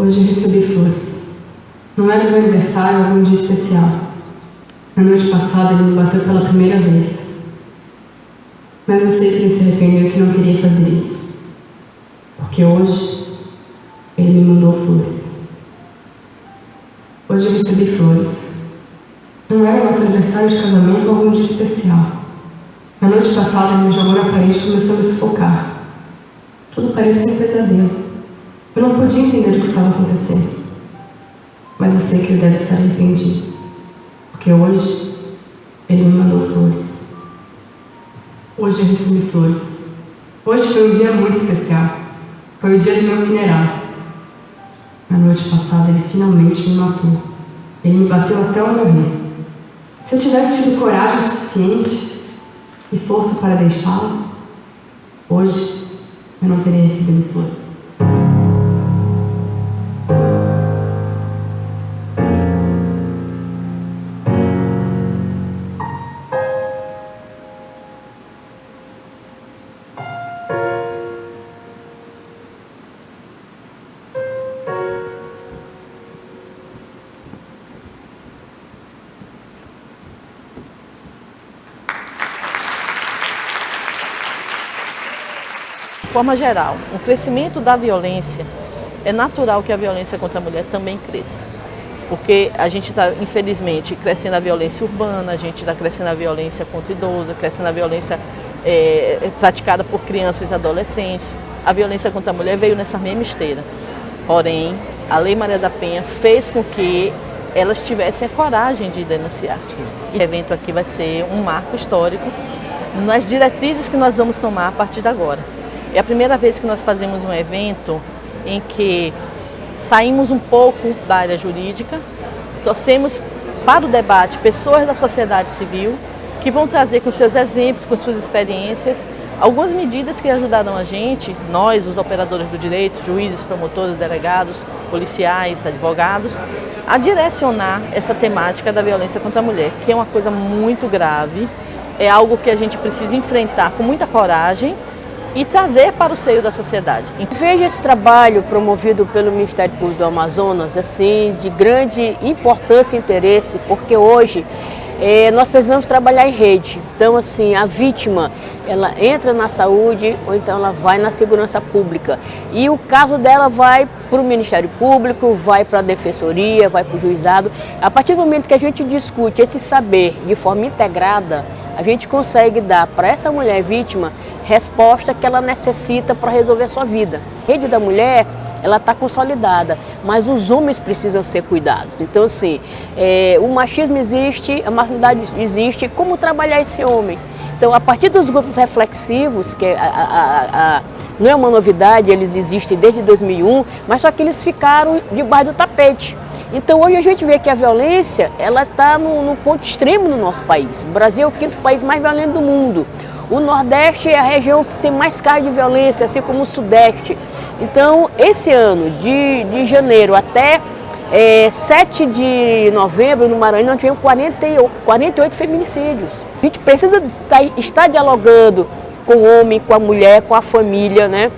Hoje eu recebi flores. Não era meu aniversário ou algum dia especial. Na noite passada ele me bateu pela primeira vez. Mas eu sei que ele se arrependeu e que não queria fazer isso. Porque hoje ele me mandou flores. Hoje eu recebi flores. Não era nosso aniversário de casamento ou algum dia especial. Na noite passada ele me jogou na parede e começou a me sufocar. Tudo parecia um pesadelo. Eu não podia entender o que estava acontecendo. Mas eu sei que ele deve estar arrependido. Porque hoje ele me mandou flores. Hoje eu recebi flores. Hoje foi um dia muito especial. Foi o dia do meu funeral. Na noite passada ele finalmente me matou. Ele me bateu até eu morrer. Se eu tivesse tido coragem suficiente e força para deixá-lo, hoje eu não teria recebido flores. De forma geral, o crescimento da violência, é natural que a violência contra a mulher também cresça. Porque a gente está, infelizmente, crescendo a violência urbana, a gente está crescendo a violência contra idosos, crescendo a violência praticada por crianças e adolescentes. A violência contra a mulher veio nessa mesma esteira. Porém, a Lei Maria da Penha fez com que elas tivessem a coragem de denunciar. Esse evento aqui vai ser um marco histórico nas diretrizes que nós vamos tomar a partir de agora. É a primeira vez que nós fazemos um evento em que saímos um pouco da área jurídica, trouxemos para o debate pessoas da sociedade civil que vão trazer com seus exemplos, com suas experiências, algumas medidas que ajudarão a gente, nós, os operadores do direito, juízes, promotores, delegados, policiais, advogados, a direcionar essa temática da violência contra a mulher, que é uma coisa muito grave, é algo que a gente precisa enfrentar com muita coragem e trazer para o seio da sociedade. Vejo esse trabalho promovido pelo Ministério Público do Amazonas assim, de grande importância e interesse, porque hoje nós precisamos trabalhar em rede. Então, assim, a vítima, ela entra na saúde ou então ela vai na segurança pública. E o caso dela vai para o Ministério Público, vai para a Defensoria, vai para o juizado. A partir do momento que a gente discute esse saber de forma integrada, a gente consegue dar para essa mulher vítima resposta que ela necessita para resolver a sua vida. A rede da mulher, ela está consolidada, mas os homens precisam ser cuidados. Então, assim, o machismo existe, a masculinidade existe, como trabalhar esse homem? Então, a partir dos grupos reflexivos, que não é uma novidade, eles existem desde 2001, mas só que eles ficaram debaixo do tapete. Então hoje a gente vê que a violência ela está no ponto extremo no nosso país. O Brasil é o 5º país mais violento do mundo. O Nordeste é a região que tem mais casos de violência, assim como o Sudeste. Então esse ano, de janeiro até 7 de novembro, no Maranhão, nós tivemos 48 feminicídios. A gente precisa estar dialogando com o homem, com a mulher, com a família, né?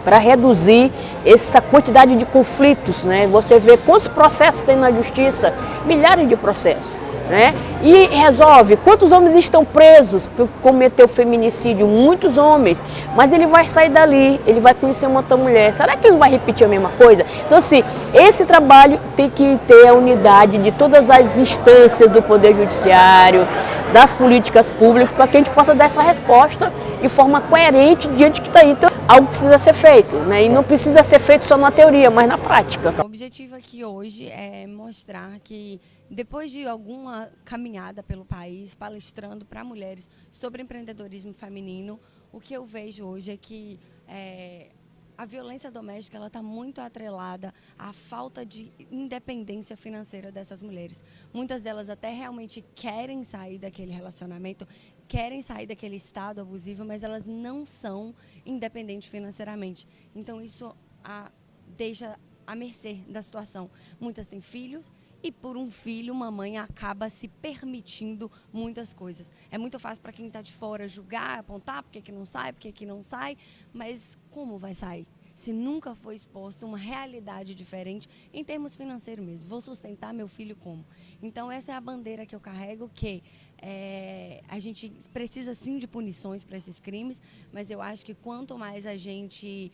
Para reduzir essa quantidade de conflitos, né? Você vê quantos processos tem na justiça, milhares de processos, né? E resolve quantos homens estão presos por cometer o feminicídio, muitos homens, mas ele vai sair dali, ele vai conhecer uma outra mulher, será que ele vai repetir a mesma coisa? Então assim, esse trabalho tem que ter a unidade de todas as instâncias do Poder Judiciário, das políticas públicas, para que a gente possa dar essa resposta de forma coerente diante do que está aí. Então, algo precisa ser feito, né? E não precisa ser feito só na teoria, mas na prática. O objetivo aqui hoje é mostrar que, depois de alguma caminhada pelo país, palestrando para mulheres sobre empreendedorismo feminino, o que eu vejo hoje é que a violência doméstica está muito atrelada à falta de independência financeira dessas mulheres. Muitas delas até realmente querem sair daquele relacionamento, querem sair daquele estado abusivo, mas elas não são independentes financeiramente. Então isso deixa à mercê da situação. Muitas têm filhos e por um filho, uma mãe acaba se permitindo muitas coisas. É muito fácil para quem está de fora julgar, apontar por que não sai, mas como vai sair? se nunca foi exposto uma realidade diferente em termos financeiros mesmo. Vou sustentar meu filho como? Então essa é a bandeira que eu carrego, que a gente precisa sim de punições para esses crimes, mas eu acho que quanto mais a gente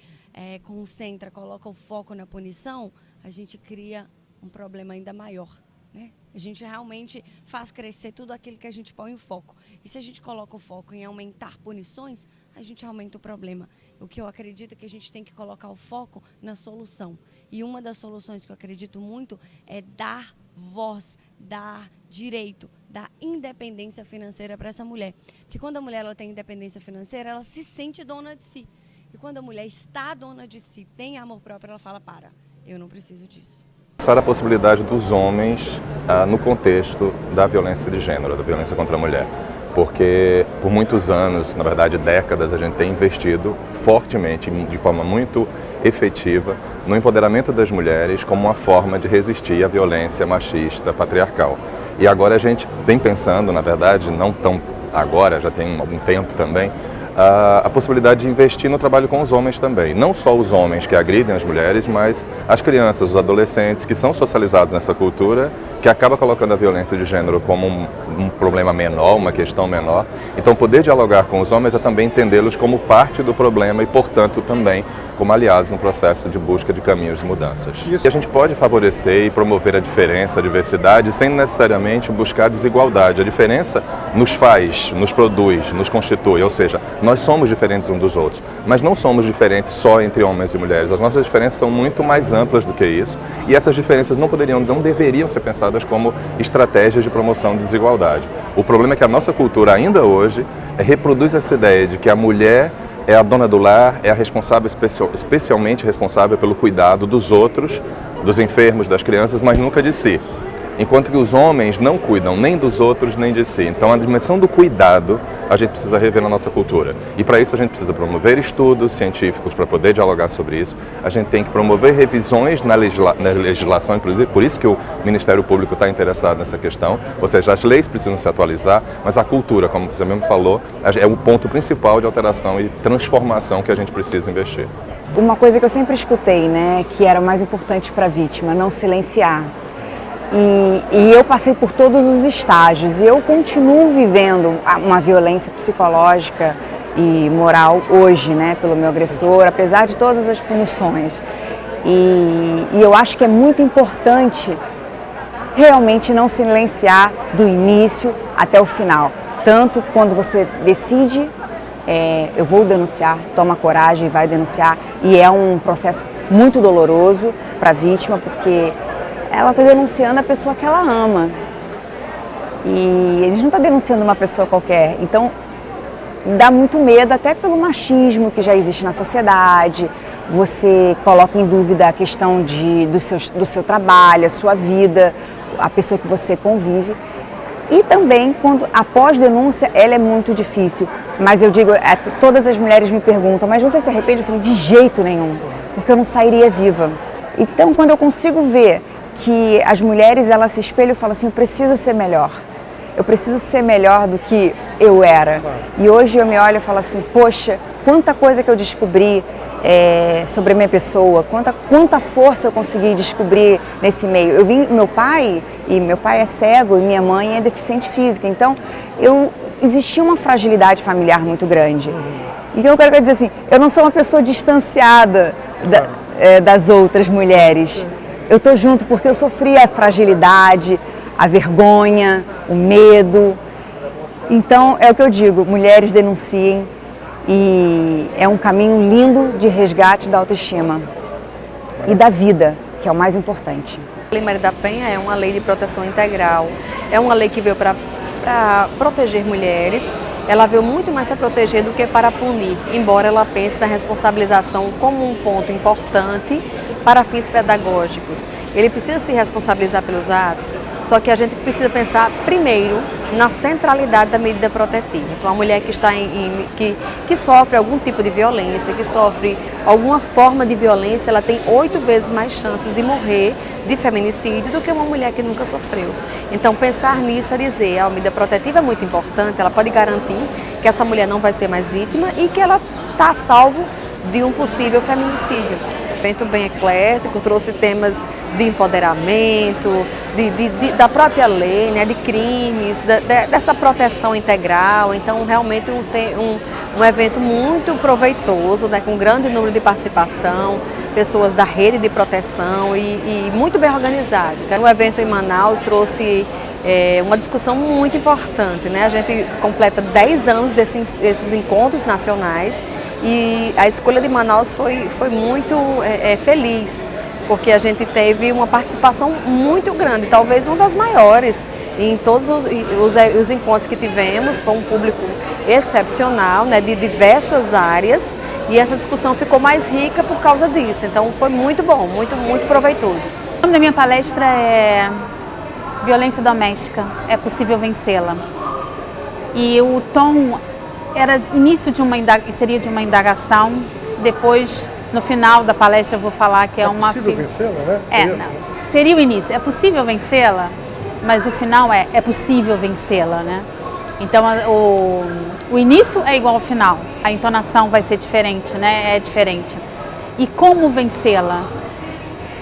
concentra, coloca o foco na punição, a gente cria um problema ainda maior, né? A gente realmente faz crescer tudo aquilo que a gente põe em foco. E se a gente coloca o foco em aumentar punições, a gente aumenta o problema. O que eu acredito é que a gente tem que colocar o foco na solução. E uma das soluções que eu acredito muito é dar voz, dar direito, dar independência financeira para essa mulher. Porque quando a mulher ela tem independência financeira, ela se sente dona de si. E quando a mulher está dona de si, tem amor próprio, ela fala, eu não preciso disso. Pensar a possibilidade dos homens no contexto da violência de gênero, da violência contra a mulher. Porque por muitos anos, na verdade décadas, a gente tem investido fortemente, de forma muito efetiva, no empoderamento das mulheres como uma forma de resistir à violência machista, patriarcal. E agora a gente tem pensando, na verdade, não tão agora, já tem algum tempo também, a possibilidade de investir no trabalho com os homens também. Não só os homens que agridem as mulheres, mas as crianças, os adolescentes que são socializados nessa cultura, que acaba colocando a violência de gênero como um problema menor, uma questão menor. Então poder dialogar com os homens é também entendê-los como parte do problema e, portanto, também como aliados no processo de busca de caminhos de mudanças. E a gente pode favorecer e promover a diferença, a diversidade, sem necessariamente buscar desigualdade. A diferença nos faz, nos produz, nos constitui, ou seja, nós somos diferentes uns dos outros, mas não somos diferentes só entre homens e mulheres. As nossas diferenças são muito mais amplas do que isso, e essas diferenças não deveriam ser pensadas como estratégias de promoção de desigualdade. O problema é que a nossa cultura ainda hoje reproduz essa ideia de que a mulher é a dona do lar, é a responsável, especialmente responsável pelo cuidado dos outros, dos enfermos, das crianças, mas nunca de si. Enquanto que os homens não cuidam nem dos outros, nem de si. Então a dimensão do cuidado a gente precisa rever na nossa cultura. E para isso a gente precisa promover estudos científicos para poder dialogar sobre isso. A gente tem que promover revisões na legislação, inclusive por isso que o Ministério Público está interessado nessa questão. Ou seja, as leis precisam se atualizar, mas a cultura, como você mesmo falou, é o ponto principal de alteração e transformação que a gente precisa investir. Uma coisa que eu sempre escutei, né, que era o mais importante para a vítima, não silenciar. E eu passei por todos os estágios e eu continuo vivendo uma violência psicológica e moral hoje, né, pelo meu agressor, apesar de todas as punições. E eu acho que é muito importante realmente não silenciar do início até o final. Tanto quando você decide, eu vou denunciar, toma coragem e vai denunciar. E é um processo muito doloroso para a vítima, porque ela está denunciando a pessoa que ela ama. E a gente não está denunciando uma pessoa qualquer. Então, dá muito medo, até pelo machismo que já existe na sociedade. Você coloca em dúvida a questão do seu trabalho, a sua vida, a pessoa que você convive. E também, após denúncia, ela é muito difícil. Mas eu digo, todas as mulheres me perguntam, mas você se arrepende? Eu falei, de jeito nenhum, porque eu não sairia viva. Então, quando eu consigo ver que as mulheres, elas se espelham e falam assim, eu preciso ser melhor. Eu preciso ser melhor do que eu era. E hoje eu me olho e falo assim, poxa, quanta coisa que eu descobri sobre a minha pessoa, quanta força eu consegui descobrir nesse meio. Eu vi meu pai é cego e minha mãe é deficiente física, então existia uma fragilidade familiar muito grande. Então eu quero dizer assim, eu não sou uma pessoa distanciada das outras mulheres. Eu estou junto porque eu sofri a fragilidade, a vergonha, o medo. Então, é o que eu digo, mulheres denunciem e é um caminho lindo de resgate da autoestima e da vida, que é o mais importante. A Lei Maria da Penha é uma lei de proteção integral, é uma lei que veio para proteger mulheres, ela veio muito mais para proteger do que para punir, embora ela pense na responsabilização como um ponto importante para fins pedagógicos. Ele precisa se responsabilizar pelos atos, só que a gente precisa pensar primeiro na centralidade da medida protetiva. Então, a mulher que está que sofre algum tipo de violência, que sofre alguma forma de violência, ela tem 8 vezes mais chances de morrer de feminicídio do que uma mulher que nunca sofreu. Então, pensar nisso é dizer, a medida protetiva é muito importante, ela pode garantir que essa mulher não vai ser mais vítima e que ela está a salvo de um possível feminicídio. Evento bem eclético, trouxe temas de empoderamento, da própria lei, né, de crimes, dessa proteção integral. Então, realmente um evento muito proveitoso, né, com um grande número de participação, pessoas da rede de proteção e muito bem organizado. O evento em Manaus trouxe uma discussão muito importante, né? A gente completa 10 anos desses encontros nacionais e a escolha de Manaus foi muito feliz, porque a gente teve uma participação muito grande, talvez uma das maiores em todos os encontros que tivemos. Foi um público excepcional, né, de diversas áreas, e essa discussão ficou mais rica por causa disso. Então foi muito bom, muito proveitoso. O nome da minha palestra é Violência Doméstica, é possível vencê-la. E o tom era início de seria de uma indagação, depois no final da palestra eu vou falar que é uma... É possível vencê-la, né? Seria o início, é possível vencê-la, mas o final é possível vencê-la, né? Então o início é igual ao final, a entonação vai ser diferente, né? É diferente. E como vencê-la?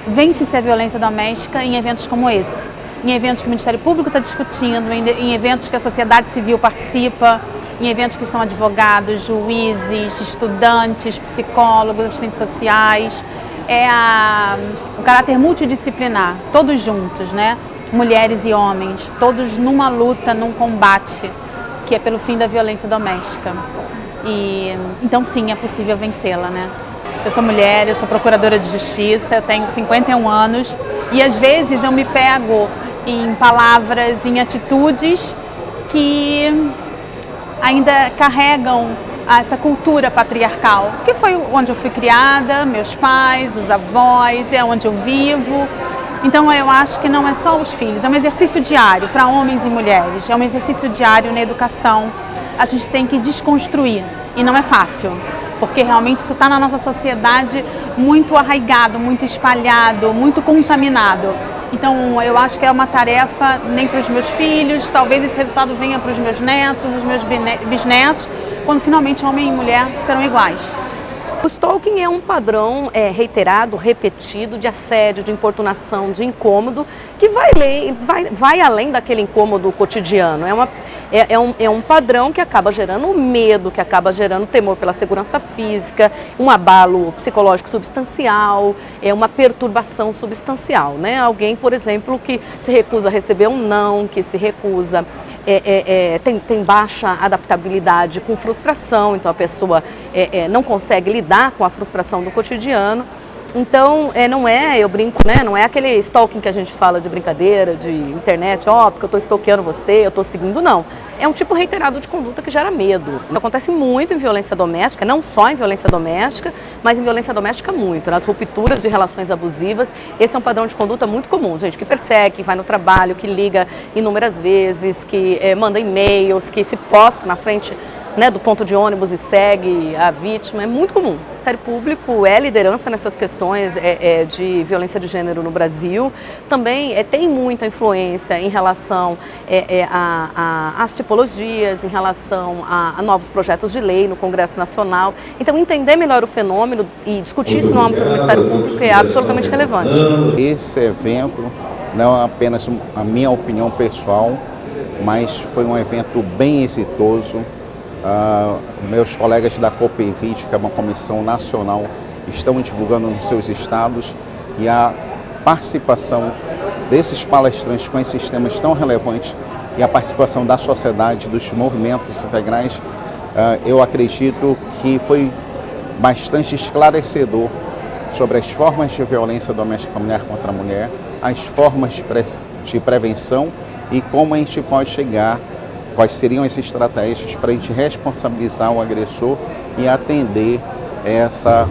Vence-se a violência doméstica em eventos como esse, em eventos que o Ministério Público está discutindo, em eventos que a sociedade civil participa, em eventos que estão advogados, juízes, estudantes, psicólogos, assistentes sociais. O caráter multidisciplinar, todos juntos, né? Mulheres e homens, todos numa luta, num combate, que é pelo fim da violência doméstica. Então sim, é possível vencê-la, né? Eu sou mulher, eu sou procuradora de justiça, eu tenho 51 anos e às vezes eu me pego em palavras, em atitudes que ainda carregam essa cultura patriarcal, que foi onde eu fui criada, meus pais, os avós, é onde eu vivo. Então eu acho que não é só os filhos, é um exercício diário para homens e mulheres, é um exercício diário na educação. A gente tem que desconstruir e não é fácil, porque realmente isso está na nossa sociedade muito arraigado, muito espalhado, muito contaminado. Então eu acho que é uma tarefa nem para os meus filhos, talvez esse resultado venha para os meus netos, os meus bisnetos, quando finalmente homem e mulher serão iguais. O stalking é um padrão reiterado, repetido, de assédio, de importunação, de incômodo, que vai além daquele incômodo cotidiano. É um padrão que acaba gerando medo, que acaba gerando temor pela segurança física, um abalo psicológico substancial, uma perturbação substancial, né? Alguém, por exemplo, que se recusa a receber um não, que se recusa... tem baixa adaptabilidade com frustração, então a pessoa não consegue lidar com a frustração do cotidiano. Então, eu brinco, né? Não é aquele stalking que a gente fala de brincadeira, de internet, porque eu estou stalkeando você, eu estou seguindo, não. É um tipo reiterado de conduta que gera medo. Acontece muito em violência doméstica, não só em violência doméstica, mas em violência doméstica muito. Nas rupturas de relações abusivas, esse é um padrão de conduta muito comum. Gente que persegue, que vai no trabalho, que liga inúmeras vezes, que manda e-mails, que se posta na frente, né, do ponto de ônibus e segue a vítima, é muito comum. O Ministério Público é liderança nessas questões de violência de gênero no Brasil. Também tem muita influência em relação às tipologias, em relação a novos projetos de lei no Congresso Nacional. Então, entender melhor o fenômeno e discutir isso no âmbito do Ministério Público é absolutamente relevante. Esse evento não é apenas a minha opinião pessoal, mas foi um evento bem exitoso. Meus colegas da COPEVIT, que é uma comissão nacional, estão divulgando nos seus estados, e a participação desses palestrantes com esses temas tão relevantes e a participação da sociedade, dos movimentos integrais, eu acredito que foi bastante esclarecedor sobre as formas de violência doméstica familiar contra a mulher, as formas de prevenção e como a gente pode chegar, quais seriam as estratégias para a gente responsabilizar o agressor e atender essa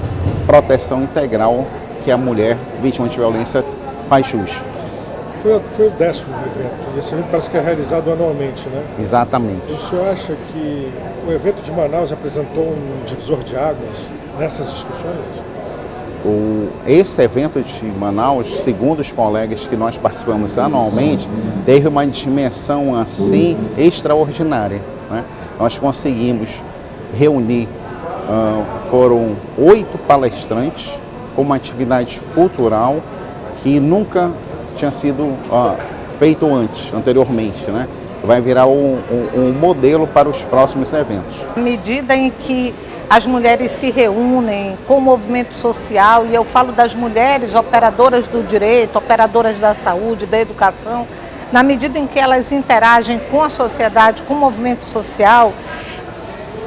proteção integral que a mulher vítima de violência faz jus. Foi o 10º evento, e esse evento parece que é realizado anualmente, né? Exatamente. O senhor acha que o evento de Manaus apresentou um divisor de águas nessas discussões? Esse evento de Manaus, segundo os colegas que nós participamos anualmente, teve uma dimensão assim extraordinária, né? Nós conseguimos reunir foram 8 palestrantes com uma atividade cultural que nunca tinha sido feito anteriormente, né? Vai virar um modelo para os próximos eventos. À medida em que as mulheres se reúnem com o movimento social, e eu falo das mulheres operadoras do direito, operadoras da saúde, da educação, na medida em que elas interagem com a sociedade, com o movimento social,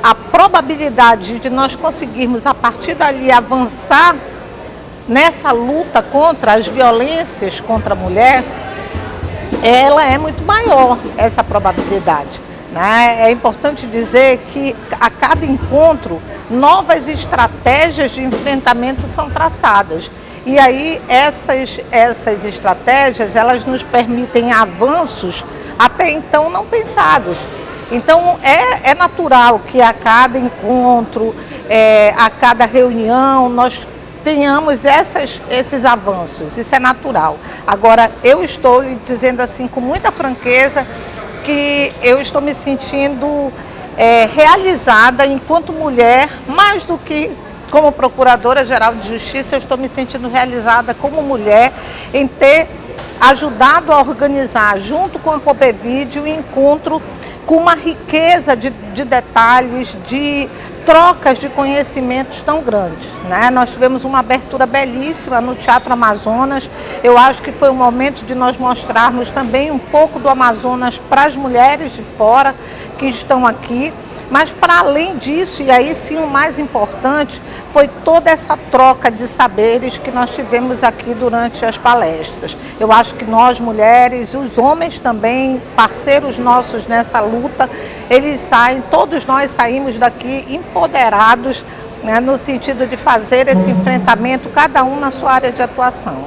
a probabilidade de nós conseguirmos, a partir dali, avançar nessa luta contra as violências contra a mulher, ela é muito maior, essa probabilidade, né? É importante dizer que a cada encontro, novas estratégias de enfrentamento são traçadas. E aí essas estratégias, elas nos permitem avanços até então não pensados. Então é natural que a cada encontro, a cada reunião, nós tenhamos esses avanços, isso é natural. Agora, eu estou lhe dizendo assim com muita franqueza que eu estou me sentindo realizada enquanto mulher, mais do que como Procuradora-Geral de Justiça, eu estou me sentindo realizada como mulher em ter ajudado a organizar, junto com a Copevide, um encontro com uma riqueza de detalhes, de trocas de conhecimentos tão grandes, né? Nós tivemos uma abertura belíssima no Teatro Amazonas. Eu acho que foi o momento de nós mostrarmos também um pouco do Amazonas para as mulheres de fora que estão aqui. Mas para além disso, e aí sim o mais importante, foi toda essa troca de saberes que nós tivemos aqui durante as palestras. Eu acho que nós mulheres, os homens também, parceiros nossos nessa luta, todos nós saímos daqui empoderados, né, no sentido de fazer esse enfrentamento, cada um na sua área de atuação.